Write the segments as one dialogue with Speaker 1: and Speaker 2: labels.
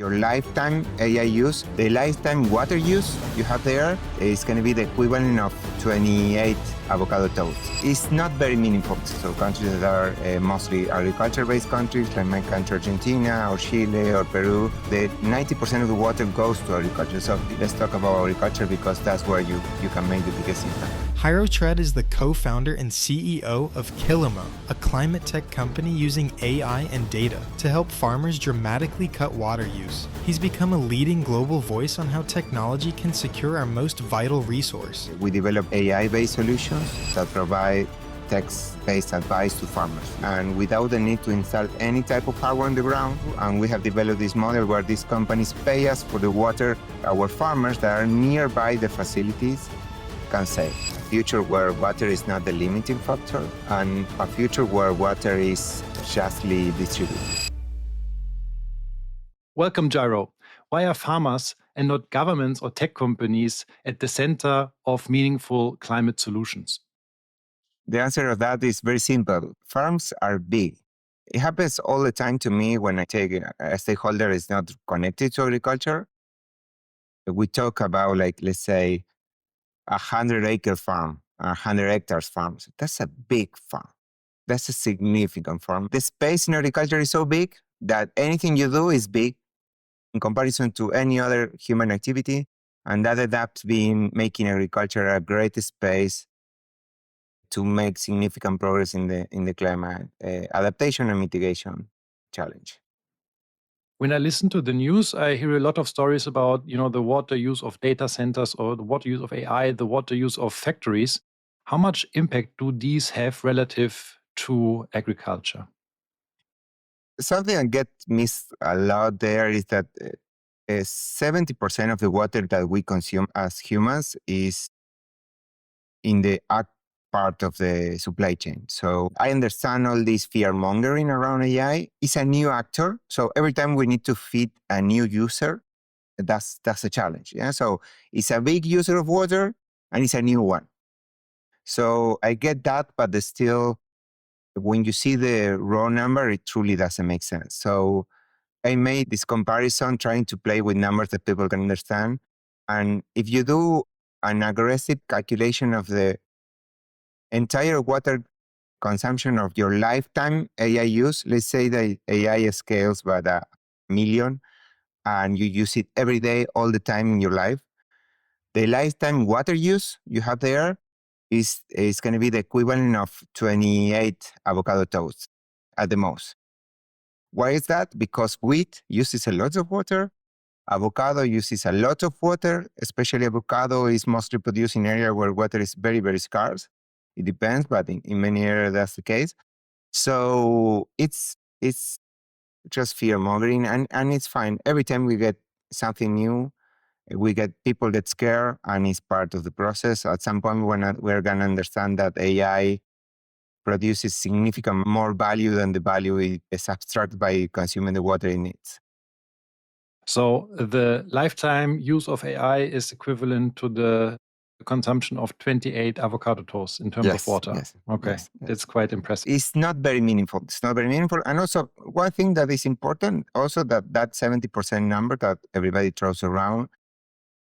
Speaker 1: Your lifetime AI use, the lifetime water use you have there is going to be the equivalent of 28 avocado toasts. It's not very meaningful. So countries that are mostly agriculture-based countries, like my country, Argentina, or Chile, or Peru, the 90% of the water goes to agriculture. So let's talk about agriculture because that's where you can make the biggest impact.
Speaker 2: Jairo Trad is the co-founder and CEO of Kilimo, a climate tech company using AI and data to help farmers dramatically cut water use. He's become a leading global voice on how technology can secure our most vital resource.
Speaker 1: We develop AI-based solutions that provide text-based advice to farmers, and without the need to install any type of hardware on the ground. And we have developed this model where these companies pay us for the water our farmers that are nearby the facilities can save. A future where water is not the limiting factor, and a future where water is justly distributed.
Speaker 3: Welcome, Jairo. Why are farmers and not governments or tech companies at the center of meaningful climate solutions?
Speaker 1: The answer to that is very simple. Farms are big. It happens all the time to me when I take a stakeholder that is not connected to agriculture. We talk about, like, let's say, 100-acre farm, 100 hectares farms. That's a big farm. That's a significant farm. The space in agriculture is so big that anything you do is big in comparison to any other human activity. And that adapts being making agriculture a great space to make significant progress in the climate adaptation and mitigation challenge.
Speaker 3: When I listen to the news, I hear a lot of stories about, the water use of data centers or the water use of AI, the water use of factories. How much impact do these have relative to agriculture?
Speaker 1: Something that gets missed a lot there is that 70% of the water that we consume as humans is in the ag part of the supply chain. So I understand all this fear mongering around AI. It's a new actor. So every time we need to feed a new user, that's a challenge. Yeah. So it's a big user of water and it's a new one. So I get that, but there's still, when you see the raw number, it truly doesn't make sense. So I made this comparison trying to play with numbers that people can understand. And if you do an aggressive calculation of the entire water consumption of your lifetime AI use, let's say that AI scales by 1 million and you use it every day, all the time in your life, the lifetime water use you have there is going to be the equivalent of 28 avocado toasts at the most. Why is that? Because wheat uses a lot of water. Avocado uses a lot of water, especially avocado is mostly produced in areas where water is very, very scarce. It depends, but in many areas that's the case. So it's just fear mongering, and it's fine. Every time we get something new, people get scared, and it's part of the process. At some point, we're going to understand that AI produces significant more value than the value it is abstracted by consuming the water it needs.
Speaker 3: So the lifetime use of AI is equivalent to the consumption of 28 avocado toasts in terms of water.
Speaker 1: Yes.
Speaker 3: Okay,
Speaker 1: Yes.
Speaker 3: that's quite impressive.
Speaker 1: It's not very meaningful. And also, one thing that is important, also that 70% number that everybody throws around,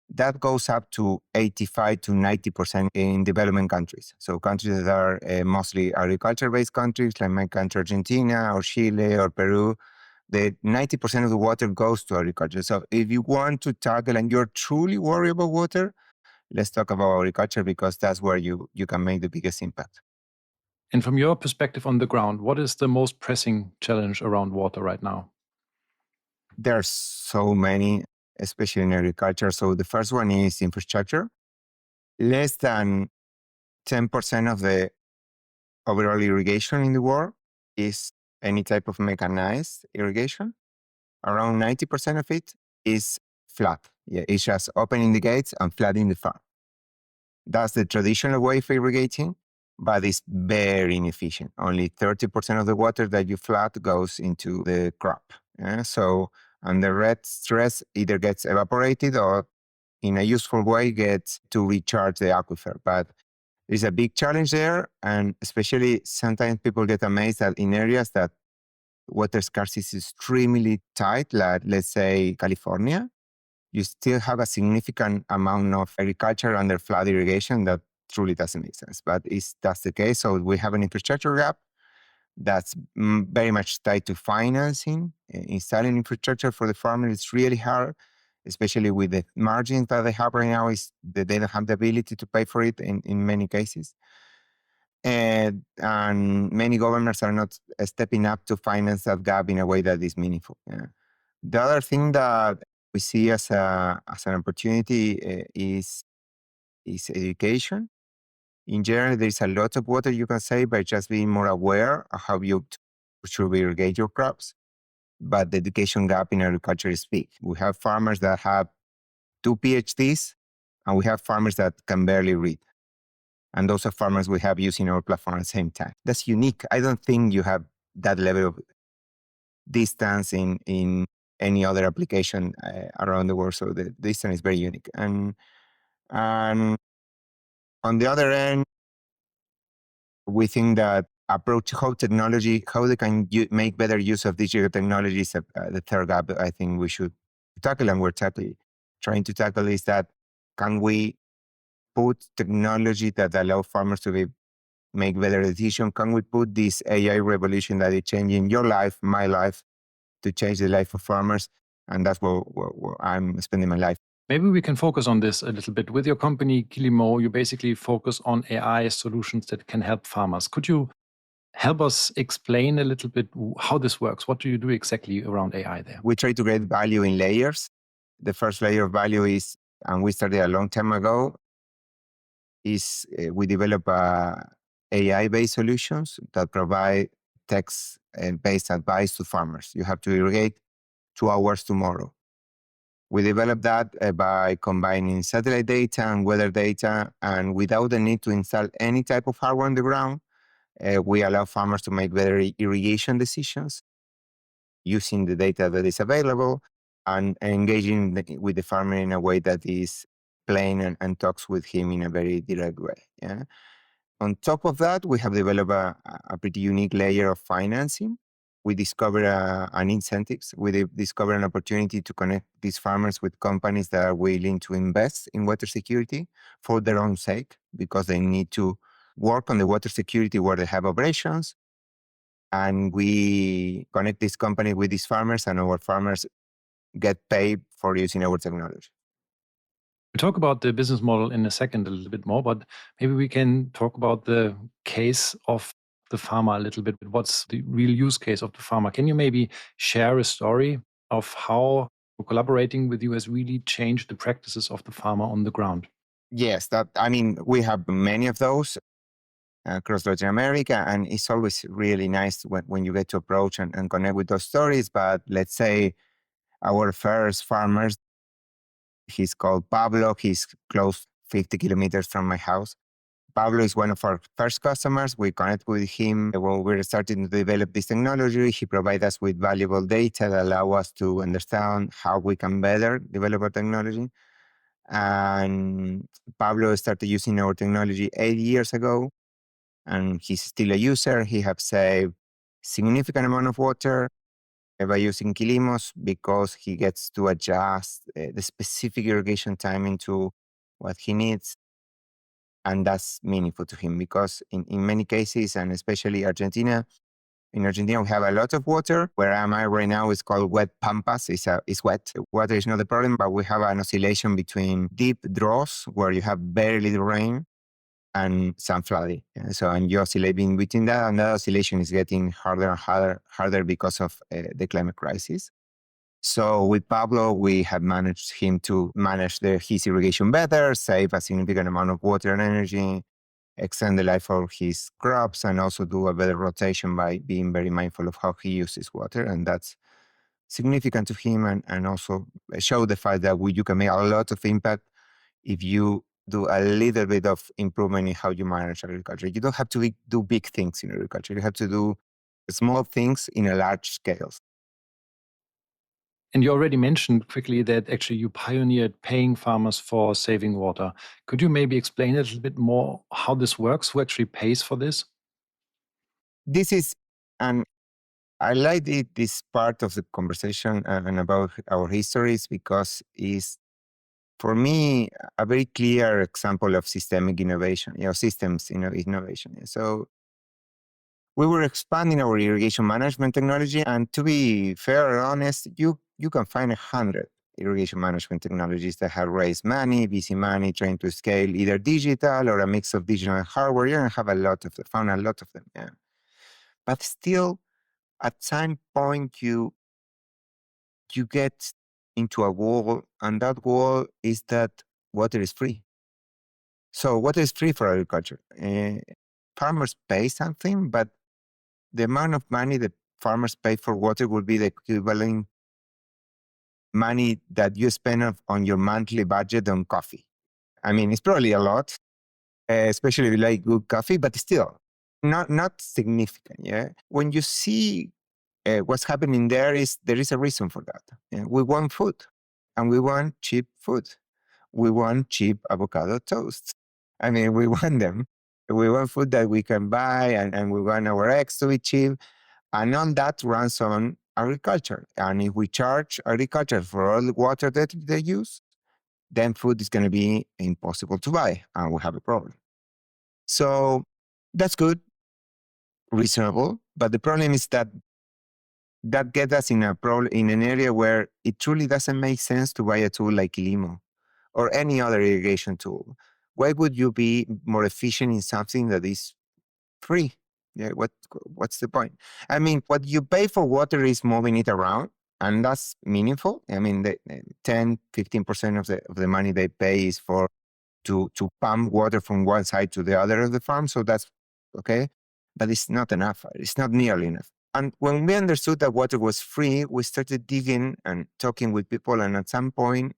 Speaker 1: that goes up to 85 to 90% in development countries. So countries that are mostly agriculture-based countries, like my country, Argentina, or Chile, or Peru, the 90% of the water goes to agriculture. So if you want to tackle and you're truly worried about water, let's talk about agriculture because that's where you can make the biggest impact.
Speaker 3: And from your perspective on the ground, what is the most pressing challenge around water right now?
Speaker 1: There are so many, especially in agriculture. So the first one is infrastructure. Less than 10% of the overall irrigation in the world is any type of mechanized irrigation. Around 90% of it is flat. Yeah, it's just opening the gates and flooding the farm. That's the traditional way of irrigating, but it's very inefficient. Only 30% of the water that you flood goes into the crop. Yeah? So, and the rest either gets evaporated or in a useful way gets to recharge the aquifer. But there's a big challenge there, and especially sometimes people get amazed that in areas that water scarcity is extremely tight, like let's say California, you still have a significant amount of agriculture under flood irrigation that truly doesn't make sense. But that's the case. So we have an infrastructure gap that's very much tied to financing. Installing infrastructure for the farmer is really hard, especially with the margins that they have right now, is that they don't have the ability to pay for it in many cases. And many governments are not stepping up to finance that gap in a way that is meaningful. Yeah. The other thing that we see as an opportunity is education. In general, there is a lot of water you can save by just being more aware of how you should irrigate your crops. But the education gap in agriculture is big. We have farmers that have 2 PhDs, and we have farmers that can barely read. And those are farmers we have using our platform at the same time. That's unique. I don't think you have that level of distance in any other application around the world. So the distance is very unique. And on the other end, we think that approach how they can make better use of digital technologies. The third gap I think we should tackle, and we're trying to tackle, is that can we put technology that allow farmers to make better decisions? Can we put this AI revolution that is changing your life, my life, to change the life of farmers? And that's where I'm spending my life.
Speaker 3: Maybe we can focus on this a little bit. With your company, Kilimo, you basically focus on AI solutions that can help farmers. Could you help us explain a little bit how this works? What do you do exactly around AI there?
Speaker 1: We try to get value in layers. The first layer of value is, and we started a long time ago, is we develop AI-based solutions that provide text-based advice to farmers. You have to irrigate 2 hours tomorrow. We developed that by combining satellite data and weather data, and without the need to install any type of hardware on the ground, we allow farmers to make better irrigation decisions using the data that is available and engaging with the farmer in a way that is plain and talks with him in a very direct way. Yeah. On top of that, we have developed a pretty unique layer of financing. We discovered an incentives. We discovered an opportunity to connect these farmers with companies that are willing to invest in water security for their own sake, because they need to work on the water security where they have operations. And we connect this company with these farmers, and our farmers get paid for using our technology.
Speaker 3: We'll talk about the business model in a second a little bit more, but maybe we can talk about the case of the farmer a little bit. What's the real use case of the farmer? Can you maybe share a story of how collaborating with you has really changed the practices of the farmer on the ground?
Speaker 1: Yes, we have many of those across Latin America, and it's always really nice when you get to approach and connect with those stories. But let's say our first farmer, he's called Pablo. He's close 50 kilometers from my house. Pablo is one of our first customers. We connect with him when we're starting to develop this technology. He provides us with valuable data that allow us to understand how we can better develop our technology. And Pablo started using our technology 8 years ago, and he's still a user. He has saved significant amount of water by using Kilimos, because he gets to adjust the specific irrigation timing to what he needs. And that's meaningful to him, because in many cases, and especially Argentina, in Argentina, we have a lot of water. Where am I right now is called wet pampas. It's wet. Water is not the problem, but we have an oscillation between deep draws, where you have very little rain, and some flooding. And you oscillate in between that, and that oscillation is getting harder and harder because of the climate crisis. So with Pablo, we have managed him to manage his irrigation better, save a significant amount of water and energy, extend the life of his crops, and also do a better rotation by being very mindful of how he uses water. And that's significant to him, and also show the fact that you can make a lot of impact if you do a little bit of improvement in how you manage agriculture. You don't have to do big things in agriculture. You have to do small things in a large scale.
Speaker 3: And you already mentioned quickly that actually you pioneered paying farmers for saving water. Could you maybe explain a little bit more how this works? Who actually pays for this?
Speaker 1: This is an I like this part of the conversation and about our histories because it's, for me, a very clear example of systemic innovation, systems innovation. So we were expanding our irrigation management technology, and to be fair and honest, you can find 100 irrigation management technologies that have raised money, VC money, trying to scale either digital or a mix of digital and hardware. You're gonna have found a lot of them. Yeah. But still, at some point, you get into a wall, and that wall is that water is free. So water is free for agriculture. Farmers pay something, but the amount of money that farmers pay for water would be the equivalent money that you spend on your monthly budget on coffee. I mean, it's probably a lot, especially if you like good coffee, but still not significant. Yeah. When you see what's happening there is a reason for that. Yeah? We want food, and we want cheap food. We want cheap avocado toast. I mean, we want them. We want food that we can buy, and we want our eggs to be cheap. And all that runs on agriculture. And if we charge agriculture for all the water that they use, then food is going to be impossible to buy, and we have a problem. So that's good, reasonable. But the problem is that gets us in an area where it truly doesn't make sense to buy a tool like Kilimo or any other irrigation tool. Why would you be more efficient in something that is free? Yeah, what's the point? I mean, what you pay for water is moving it around, and that's meaningful. I mean, the 10, 15% of the money they pay is for to pump water from one side to the other of the farm. So that's okay, but it's not enough. It's not nearly enough. And when we understood that water was free, we started digging and talking with people. And at some point,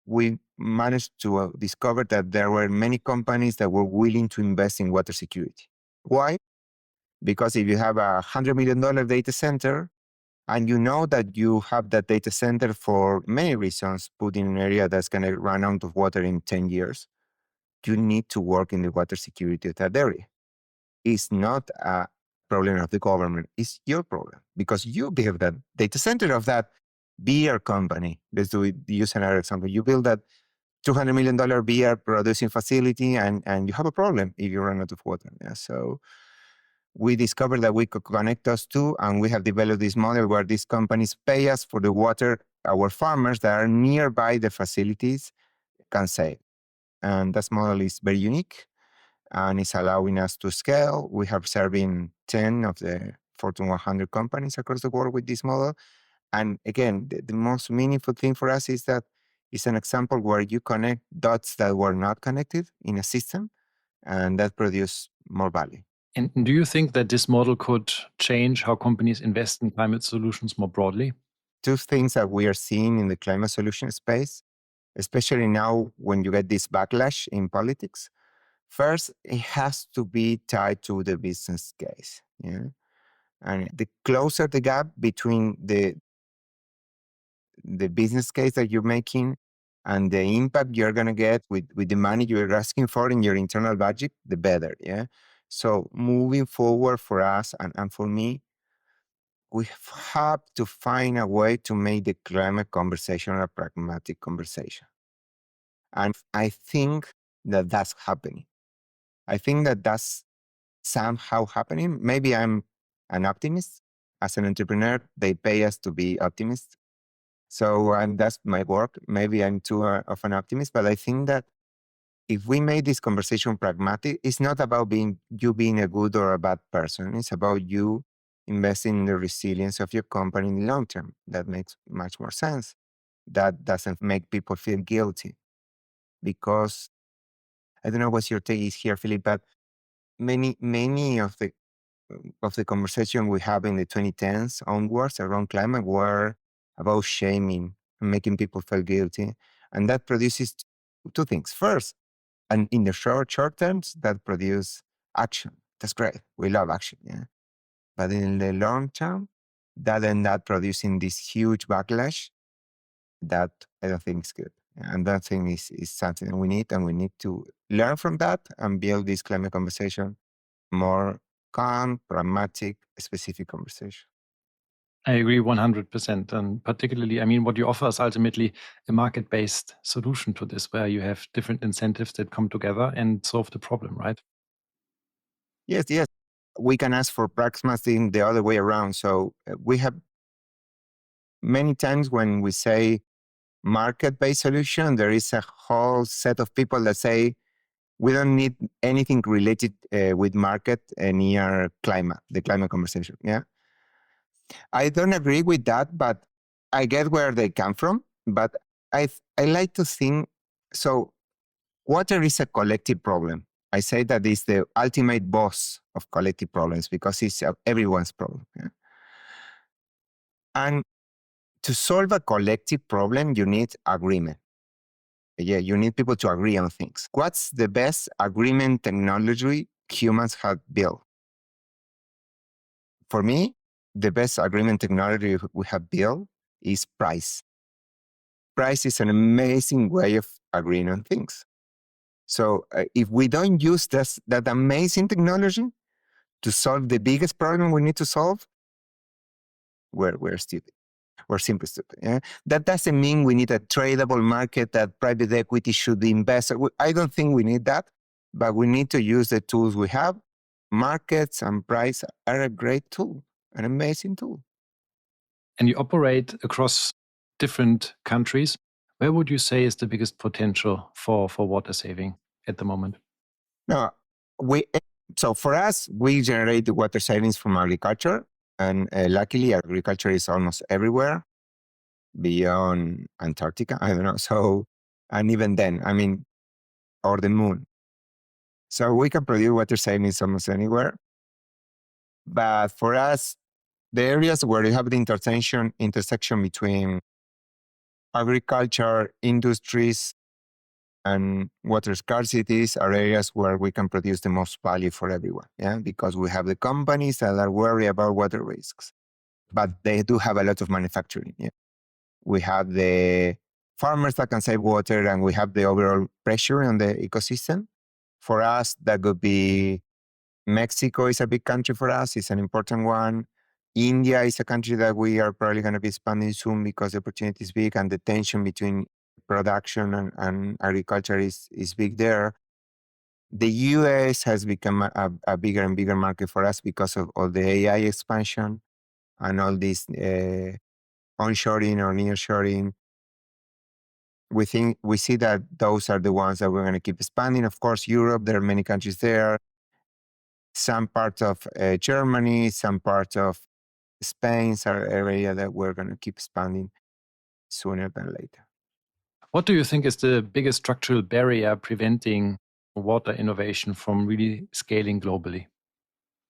Speaker 1: we managed to discover that there were many companies that were willing to invest in water security. Why? Because if you have $100 million data center, and you know that you have that data center for many reasons, put in an area that's going to run out of water in 10 years, you need to work in the water security of that area. It's not a problem of the government, it's your problem because you build that data center of that beer company. Let's use another example. You build that $200 million beer producing facility, and you have a problem if you run out of water. Yeah? So we discovered that we could connect those two, and we have developed this model where these companies pay us for the water our farmers that are nearby the facilities can save. And that model is very unique, and it's allowing us to scale. We have serving 10 of the Fortune 100 companies across the world with this model. And again, the most meaningful thing for us is that it's an example where you connect dots that were not connected in a system, and that produce more value.
Speaker 3: And do you think that this model could change how companies invest in climate solutions more broadly?
Speaker 1: Two things that we are seeing in the climate solution space, especially now when you get this backlash in politics. First, it has to be tied to the business case. Yeah? And the closer the gap between the business case that you're making and the impact you're going to get with the money you're asking for in your internal budget, the better. Yeah. So moving forward for us and for me, we have to find a way to make the climate conversation a pragmatic conversation. And I think that that's happening. I think that that's somehow happening. Maybe I'm an optimist. As an entrepreneur, they pay us to be optimists. So that's my work. Maybe I'm too of an optimist, but I think that if we make this conversation pragmatic, it's not about you being a good or a bad person. It's about you investing in the resilience of your company in the long term. That makes much more sense. That doesn't make people feel guilty because I don't know what your take is here, Philip, but many of the conversation we have in the 2010s onwards around climate were about shaming and making people feel guilty. And that produces two things. First, and in the short terms, that produce action. That's great. We love action. Yeah. But in the long term, that end up producing this huge backlash that I don't think is good. And that thing is something that we need, and we need to learn from that and build this climate conversation more calm, pragmatic, specific conversation.
Speaker 3: I agree 100%. And particularly, I mean, what you offer is ultimately a market-based solution to this, where you have different incentives that come together and solve the problem, right?
Speaker 1: Yes, yes. We can ask for pragmatism the other way around. So we have many times when we say market-based solution, there is a whole set of people that say we don't need anything related with market near climate, the climate conversation. Yeah, I don't agree with that, but I get where they come from. But I like to think so. Water is a collective problem. I say that it's the ultimate boss of collective problems because it's everyone's problem. Yeah? And to solve a collective problem, you need agreement. Yeah, you need people to agree on things. What's the best agreement technology humans have built? For me, the best agreement technology we have built is price. Price is an amazing way of agreeing on things. So if we don't use that amazing technology to solve the biggest problem we need to solve, we're stupid. We're simply stupid. Yeah? That doesn't mean we need a tradable market that private equity should invest. I don't think we need that, but we need to use the tools we have. Markets and price are a great tool, an amazing tool.
Speaker 3: And you operate across different countries. Where would you say is the biggest potential for water saving at the moment?
Speaker 1: No, so for us, we generate the water savings from agriculture, and luckily, agriculture is almost everywhere beyond Antarctica. I don't know. So, and even then, I mean, or the moon. So we can produce water savings almost anywhere. But for us, the areas where you have the intersection between agriculture, industries, and water scarcities are areas where we can produce the most value for everyone. Yeah, because we have the companies that are worried about water risks, but they do have a lot of manufacturing. Yeah, we have the farmers that can save water, and we have the overall pressure on the ecosystem. For us, that could be Mexico is a big country for us. It's an important one. India is a country that we are probably going to be expanding soon because the opportunity is big and the tension between production and agriculture is big there. The US has become a bigger and bigger market for us because of all the AI expansion and all this onshoring or nearshoring. We see that those are the ones that we're going to keep expanding. Of course, Europe, there are many countries there. Some parts of Germany, some parts of Spain are area that we're going to keep expanding sooner than later.
Speaker 3: What do you think is the biggest structural barrier preventing water innovation from really scaling globally?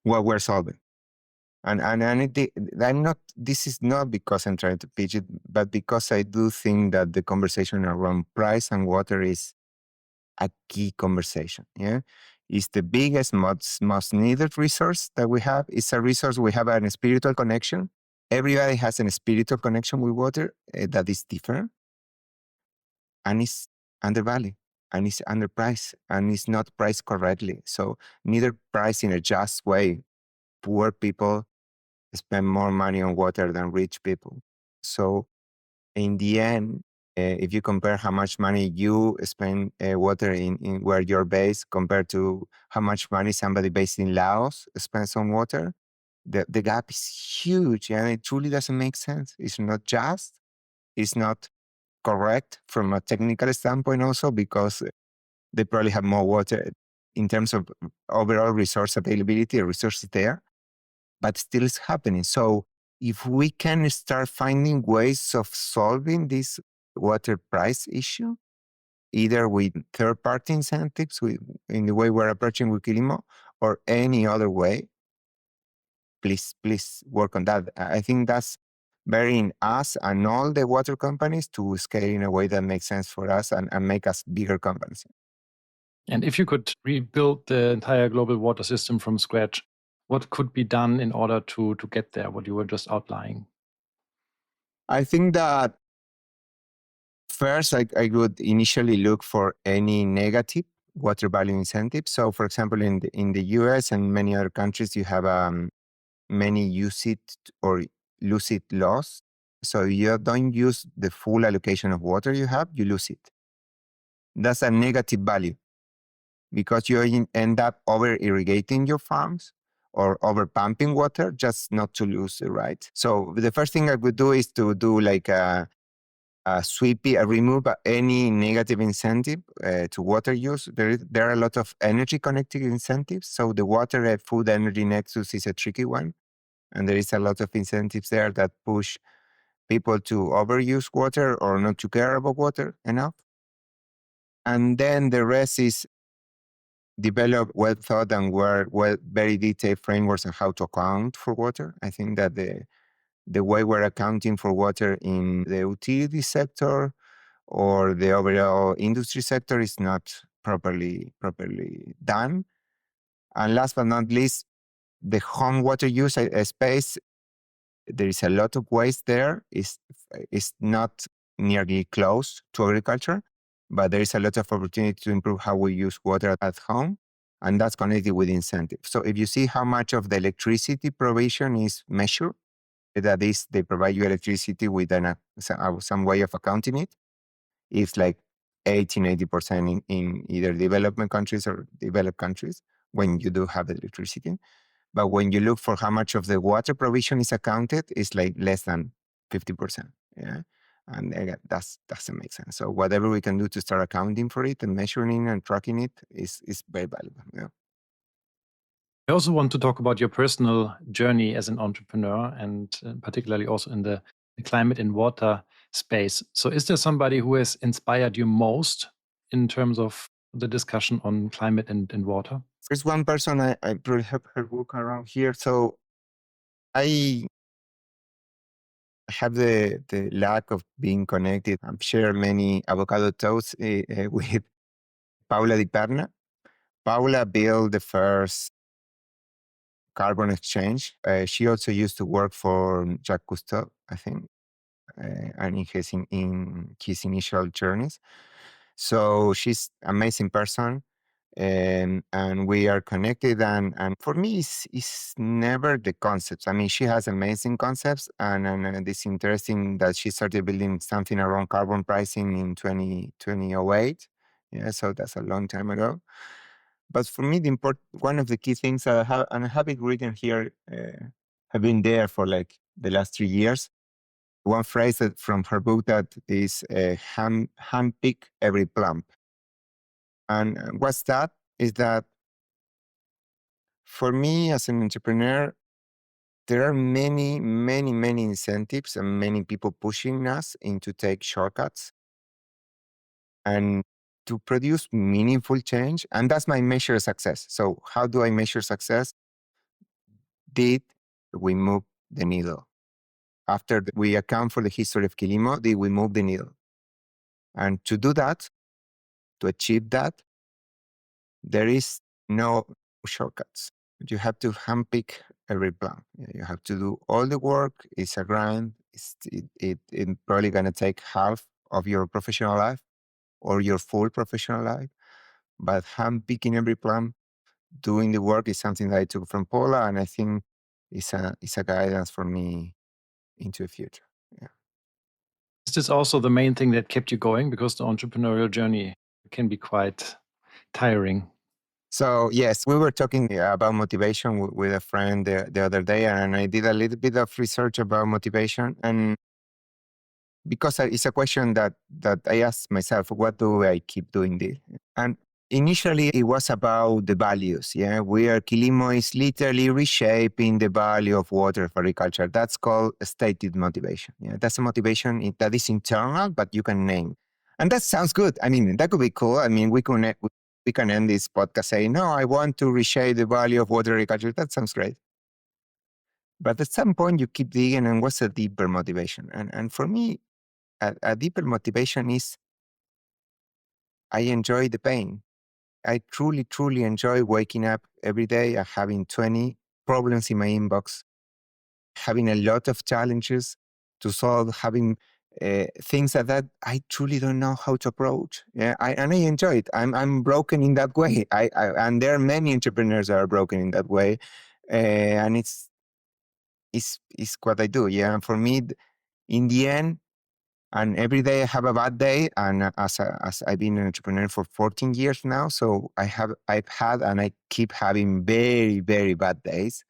Speaker 1: What we're solving. And this is not because I'm trying to pitch it, but because I do think that the conversation around price and water is a key conversation. Yeah, it's the biggest, most needed resource that we have. It's a resource we have a spiritual connection. Everybody has a spiritual connection with water that is different, and it's undervalued, and it's underpriced, and it's not priced correctly. So neither priced in a just way. Poor people spend more money on water than rich people. So in the end, if you compare how much money you spend water in where you're based compared to how much money somebody based in Laos spends on water, the gap is huge, and it truly doesn't make sense. It's not just, it's not correct from a technical standpoint also because they probably have more water in terms of overall resource availability, resources there, but still it's happening. So if we can start finding ways of solving this water price issue, either with third-party incentives, in the way we're approaching with Kilimo, or any other way, please work on that. I think that's very in us and all the water companies to scale in a way that makes sense for us and make us bigger companies.
Speaker 3: And if you could rebuild the entire global water system from scratch, what could be done in order to get there, what you were just outlining?
Speaker 1: I think that first, I would initially look for any negative water value incentives. So, for example, in the US and many other countries, you have many use it or lose it laws. So you don't use the full allocation of water you have, you lose it. That's a negative value because you end up over irrigating your farms or over pumping water just not to lose it, right? So the first thing I would do is to do like a sweepy, remove any negative incentive to water use. There are a lot of energy connected incentives. So the water food energy nexus is a tricky one. And there is a lot of incentives there that push people to overuse water or not to care about water enough. And then the rest is develop well thought and very detailed frameworks on how to account for water. I think that the way we're accounting for water in the utility sector or the overall industry sector is not properly done. And last but not least, the home water use space, there is a lot of waste there. It's not nearly close to agriculture, but there is a lot of opportunity to improve how we use water at home, and that's connected with incentives. So if you see how much of the electricity provision is measured, that is, they provide you electricity with some way of accounting it, it's like 80% in either development countries or developed countries when you do have electricity. But when you look for how much of the water provision is accounted, it's like less than 50%. Yeah. And again, that doesn't make sense. So whatever we can do to start accounting for it and measuring and tracking it is very valuable. Yeah.
Speaker 3: I also want to talk about your personal journey as an entrepreneur and particularly also in the climate and water space. So, is there somebody who has inspired you most in terms of the discussion on climate and water?
Speaker 1: There's one person I probably have her book around here. So I have the lack of being connected. I've shared many avocado toasts with Paula Di Perna. Paula built the first carbon exchange. She also used to work for Jacques Cousteau, I think, and in his initial journeys. So she's an amazing person, and we are connected. And for me, it's never the concepts. I mean, she has amazing concepts, and it's interesting that she started building something around carbon pricing in 2008. Yeah, so that's a long time ago. But for me, one of the key things I have, and I have it written here, have been there for like the last 3 years. One phrase from her book that is hand pick every plump. And what's that? Is that for me as an entrepreneur, there are many, many, many incentives and many people pushing us into take shortcuts and to produce meaningful change. And that's my measure of success. So how do I measure success? Did we move the needle? After we account for the history of Kilimo, did we move the needle? And to do that, to achieve that, there is no shortcuts. You have to handpick every plan. You have to do all the work. It's a grind. It's probably going to take half of your professional life or your full professional life. But handpicking every plan, doing the work is something that I took from Paula, and I think it's a guidance for me into the future. Yeah.
Speaker 3: Is this also the main thing that kept you going? Because the entrepreneurial journey can be quite tiring.
Speaker 1: So yes, we were talking about motivation with a friend the other day, and I did a little bit of research about motivation. And because it's a question that I asked myself, what do I keep doing this? And initially it was about the values. Yeah, Kilimo is literally reshaping the value of water for agriculture. That's called stated motivation. Yeah, that's a motivation that is internal, but you can name. And that sounds good. I mean, that could be cool. I mean, we can end this podcast saying, no, I want to reshape the value of water agriculture. That sounds great. But at some point you keep digging, and what's a deeper motivation? And for me, a deeper motivation is I enjoy the pain. I truly, truly enjoy waking up every day and having 20 problems in my inbox, having a lot of challenges to solve, having things that I truly don't know how to approach. Yeah, and I enjoy it. I'm broken in that way. And there are many entrepreneurs that are broken in that way, and it's what I do. Yeah, and for me, in the end, and every day I have a bad day. And as I've been an entrepreneur for 14 years now, so I've had and I keep having very very bad days.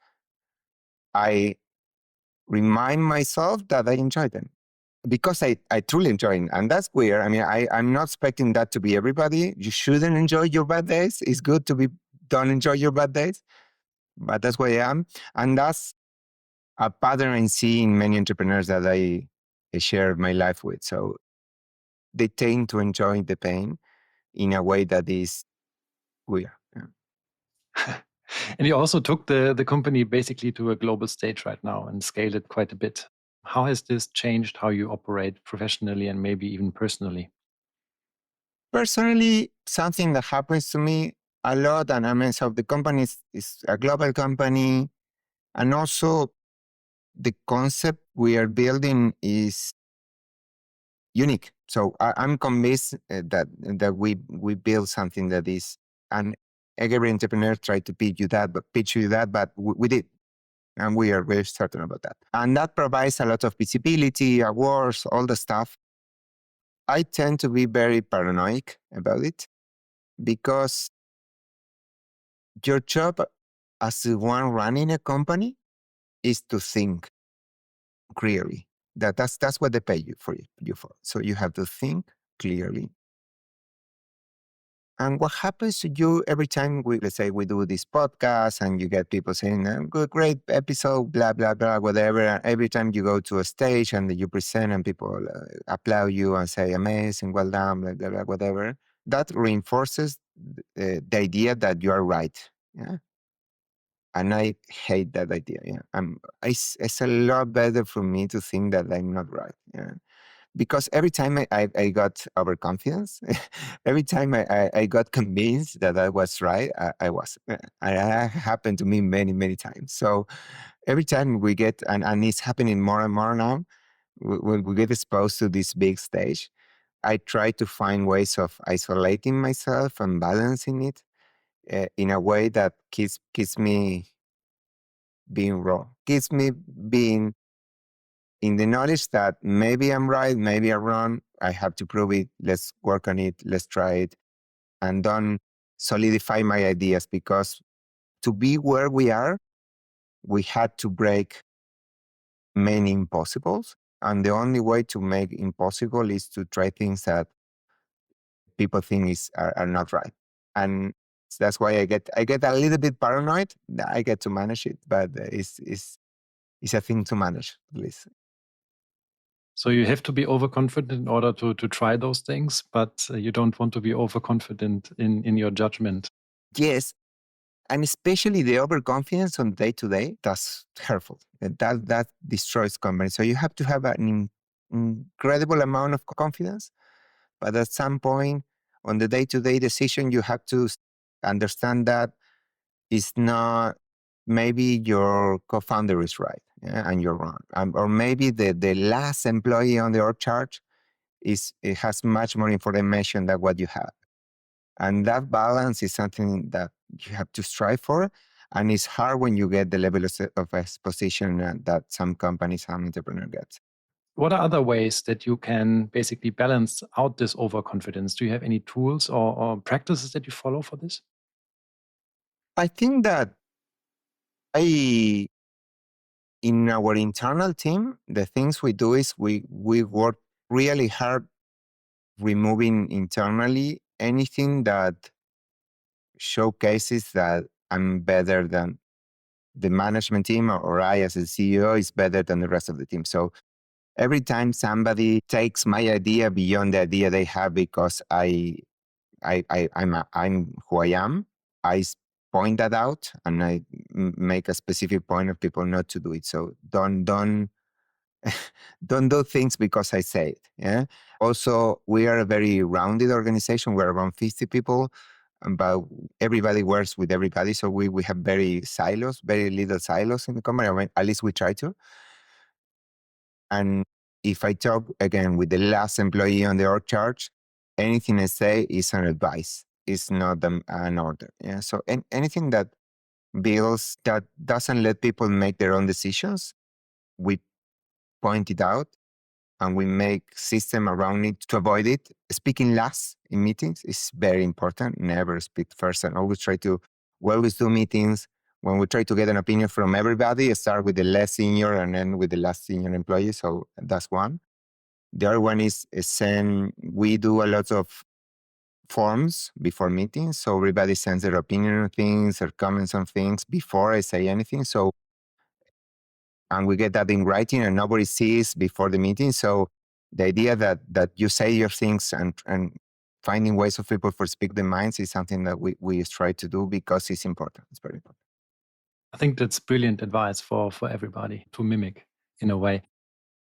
Speaker 1: I remind myself that I enjoy them because I truly enjoy it. And that's weird. I mean, I'm not expecting that to be everybody. You shouldn't enjoy your bad days. It's good to don't enjoy your bad days, but that's where I am. And that's a pattern I see in many entrepreneurs that I share my life with. So they tend to enjoy the pain in a way that is weird. Yeah.
Speaker 3: And you also took the company basically to a global stage right now and scaled it quite a bit. How has this changed how you operate professionally and maybe even personally?
Speaker 1: Personally, something that happens to me a lot, and I mean, so the company is a global company, and also the concept we are building is unique. So I'm convinced that we build something that is, and every entrepreneur tried to pitch you that, but we did. And we are very certain about that. And that provides a lot of visibility, awards, all the stuff. I tend to be very paranoid about it because your job as the one running a company is to think clearly. That's what they pay you for. So you have to think clearly. And what happens to you every time let's say we do this podcast and you get people saying, good, great episode, blah, blah, blah, whatever. And every time you go to a stage and you present and people applaud you and say, amazing, well done, blah, blah, blah, whatever, that reinforces the idea that you are right. Yeah. And I hate that idea. Yeah. It's a lot better for me to think that I'm not right. Yeah. Because every time I got overconfidence, every time I got convinced that I was right, I was. And that happened to me many, many times. So every time we get, and it's happening more and more now, when we get exposed to this big stage, I try to find ways of isolating myself and balancing it in a way that keeps me being raw, keeps me being in the knowledge that maybe I'm right, maybe I'm wrong. I have to prove it. Let's work on it. Let's try it. And don't solidify my ideas, because to be where we are, we had to break many impossibles. And the only way to make impossible is to try things that people think are not right. And that's why I get a little bit paranoid. I get to manage it, but it's a thing to manage, at least.
Speaker 3: So you have to be overconfident in order to try those things, but you don't want to be overconfident in your judgment.
Speaker 1: Yes, and especially the overconfidence on day to day, that's hurtful. That destroys companies. So you have to have an incredible amount of confidence, but at some point on the day to day decision, you have to understand that it's not. Maybe your co-founder is right, yeah, and you're wrong, or maybe the last employee on the org chart it has much more information than what you have. And that balance is something that you have to strive for. And it's hard when you get the level of exposition that some companies, some entrepreneur gets.
Speaker 3: What are other ways that you can basically balance out this overconfidence? Do you have any tools or practices that you follow for this?
Speaker 1: I think that in our internal team, the things we do is we work really hard removing internally anything that showcases that I'm better than the management team, or I as a CEO is better than the rest of the team. So every time somebody takes my idea beyond the idea they have, because I'm who I am, point that out, and I make a specific point of people not to do it. So don't don't do things because I say it. Yeah. Also, we are a very rounded organization. We're around 50 people, but everybody works with everybody. So we have very little silos in the company. I mean, at least we try to. And if I talk again with the last employee on the org chart, anything I say is an advice. It's not an order. Yeah. So anything that builds that doesn't let people make their own decisions, we point it out and we make system around it to avoid it. Speaking last in meetings is very important. Never speak first, and always we always do meetings when we try to get an opinion from everybody, start with the less senior and then with the last senior employee. So that's one. The other one is we do a lot of forms before meetings. So everybody sends their opinion on things, their comments on things before I say anything. And we get that in writing and nobody sees before the meeting. So the idea that you say your things and finding ways of people to speak their minds is something that we try to do because it's important. It's very important.
Speaker 3: I think that's brilliant advice for everybody to mimic in a way.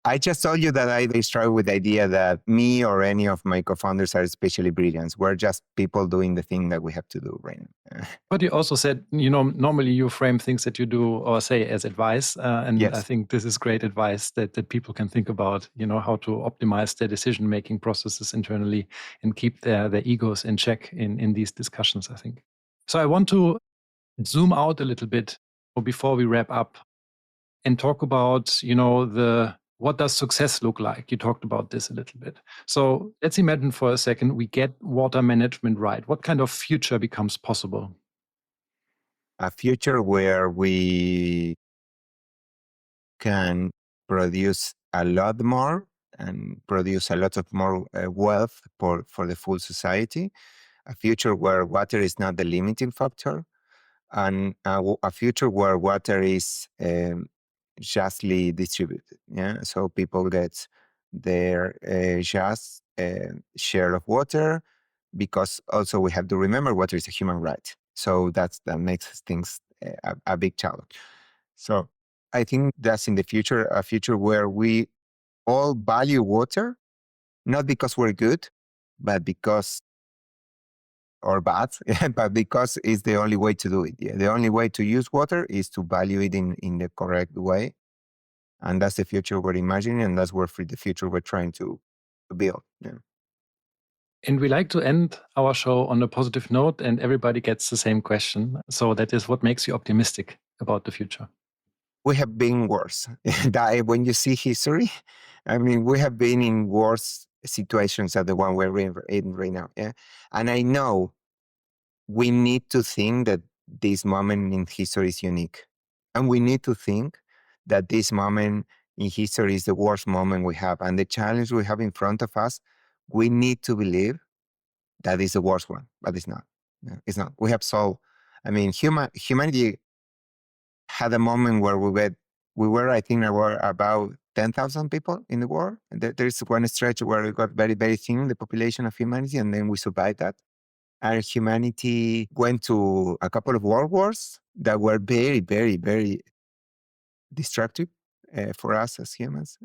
Speaker 1: I just told you that I struggle with the idea that me or any of my co-founders are especially brilliant. We're just people doing the thing that we have to do right now.
Speaker 3: But you also said, normally you frame things that you do or say as advice. And
Speaker 1: yes.
Speaker 3: I think this is great advice that people can think about, how to optimize their decision-making processes internally and keep their egos in check in these discussions, I think. So I want to zoom out a little bit before we wrap up and talk about, what does success look like? You talked about this a little bit. So let's imagine for a second we get water management right. What kind of future becomes possible?
Speaker 1: A future where we can produce a lot more and produce a lot of more wealth for the full society. A future where water is not the limiting factor. And a future where water is justly distributed. Yeah, so people get their just share of water, because also we have to remember water is a human right. So that makes things a big challenge. So I think that's in the future, a future where we all value water, not because we're good, but because or bad, but because it's the only way to do it. Yeah. The only way to use water is to value it in the correct way. And that's the future we're imagining, and that's the future we're trying to build. Yeah.
Speaker 3: And we like to end our show on a positive note, and everybody gets the same question. So that is, what makes you optimistic about the future?
Speaker 1: We have been worse. When you see history, I mean, we have been in worse situations than the one we're in right now. Yeah. And I know we need to think that this moment in history is unique. And we need to think that this moment in history is the worst moment we have. And the challenge we have in front of us, we need to believe that is the worst one, but it's not. No, it's not. We have solved. I mean, humanity had a moment where we were, I think, there were about 10,000 people in the world. And there's one stretch where we got very, very thin, the population of humanity, and then we survived that. And humanity went to a couple of world wars that were very, very, very destructive for us as humans.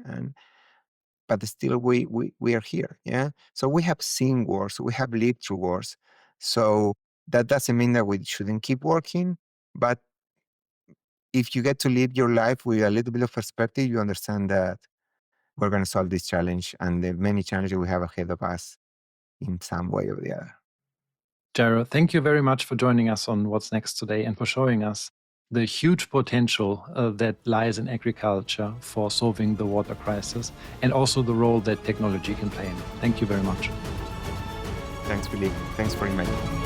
Speaker 1: But still, we are here. Yeah. So we have seen wars. We have lived through wars. So that doesn't mean that we shouldn't keep working. But if you get to live your life with a little bit of perspective, you understand that we're going to solve this challenge and the many challenges we have ahead of us in some way or the other.
Speaker 3: Jairo, thank you very much for joining us on What's Next today and for showing us the huge potential that lies in agriculture for solving the water crisis, and also the role that technology can play in it. Thank you very much.
Speaker 1: Thanks, Philip. Thanks for inviting me.